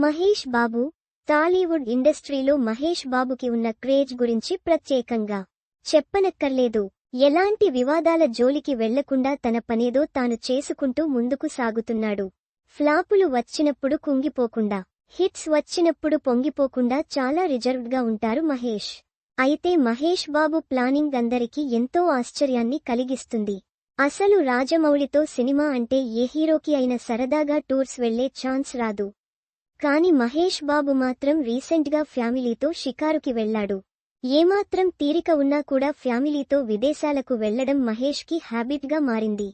మహేష్ బాబు టాలీవుడ్ ఇండస్ట్రీలో మహేష్ బాబుకి ఉన్న క్రేజ్ గురించి ప్రత్యేకంగా చెప్పనక్కర్లేదు. ఎలాంటి వివాదాల జోలికి వెళ్లకుండా తన పనేదో తాను చేసుకుంటూ ముందుకు సాగుతున్నాడు. ఫ్లాపులు వచ్చినప్పుడు కుంగిపోకుండా, హిట్స్ వచ్చినప్పుడు పొంగిపోకుండా చాలా రిజర్వ్డ్గా ఉంటారు మహేష్. అయితే మహేష్ బాబు ప్లానింగ్ అందరికీ ఎంతో ఆశ్చర్యాన్ని కలిగిస్తుంది. అసలు రాజమౌళితో సినిమా అంటే ఏ హీరోకి అయినా సరదాగా టూర్స్ వెళ్లే ఛాన్స్ రాదు. కాని మహేష్ బాబు మాత్రం రీసెంట్గా ఫ్యామిలీతో షికారుకి వెళ్లాడు. ఏమాత్రం తీరిక ఉన్నా కూడా ఫ్యామిలీతో విదేశాలకు వెళ్లడం మహేష్కి హ్యాబిట్గా మారింది.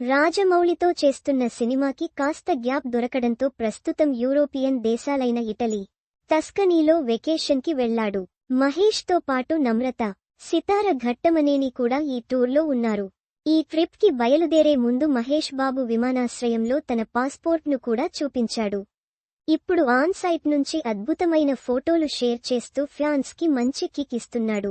రాజమౌళితో చేస్తున్న సినిమాకి కాస్త గ్యాప్ దొరకడంతో ప్రస్తుతం యూరోపియన్ దేశాలైన ఇటలీ, టస్కనీలో వెకేషన్కి వెళ్లాడు. మహేష్తో పాటు నమ్రత, సితార ఘట్టమనేని కూడా ఈ టూర్లో ఉన్నారు. ఈ ట్రిప్కి బయలుదేరే ముందు మహేష్ బాబు విమానాశ్రయంలో తన పాస్పోర్ట్ను కూడా చూపించాడు. ఇప్పుడు ఆన్ సైట్ నుంచి అద్భుతమైన ఫోటోలు షేర్ చేస్తూ ఫ్యాన్స్కి మంచి కిక్ ఇస్తున్నాడు.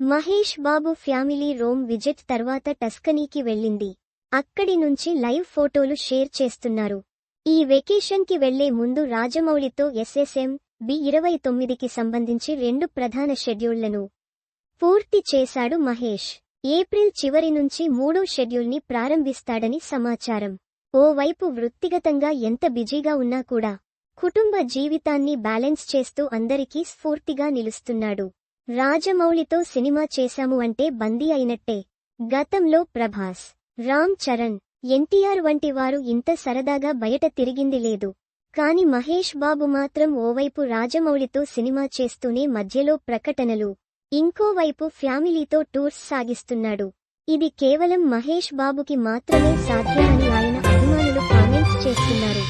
Mahesh Babu family Rome visit తర్వాత టస్కనీకి వెళ్ళింది. అక్కడి నుంచి లైవ్ ఫోటోలు షేర్ చేస్తున్నారు. ఈ వెకేషన్కి వెళ్లే ముందు రాజమౌళితో SSM B29కి సంబంధించి 2 ప్రధాన షెడ్యూళ్లను పూర్తి చేశాడు మహేష్. ఏప్రిల్ చివరి నుంచి 3వ షెడ్యూల్ని ప్రారంభిస్తాడని సమాచారం. ఓవైపు వృత్తిగతంగా ఎంత బిజీగా ఉన్నా కూడా కుటుంబ జీవితాన్ని బ్యాలెన్స్ చేస్తూ అందరికీ స్ఫూర్తిగా నిలుస్తున్నాడు. రాజమౌళితో సినిమా చేశాము అంటే బందీ అయినట్టే. గతంలో ప్రభాస్, రామ్ చరణ్, ఎన్టీఆర్ వంటి వారు ఇంత సరదాగా బయట తిరిగింది లేదు. కాని మహేష్ బాబు మాత్రం ఓవైపు రాజమౌళితో సినిమా చేస్తూనే మధ్యలో ప్రకటనలు, ఇంకోవైపు ఫ్యామిలీతో టూర్స్ సాగిస్తున్నాడు. ఇది కేవలం మహేష్ బాబుకి మాత్రమే సాధ్యమని ఆయన అభిమానులు కామెంట్స్ చేస్తున్నారు.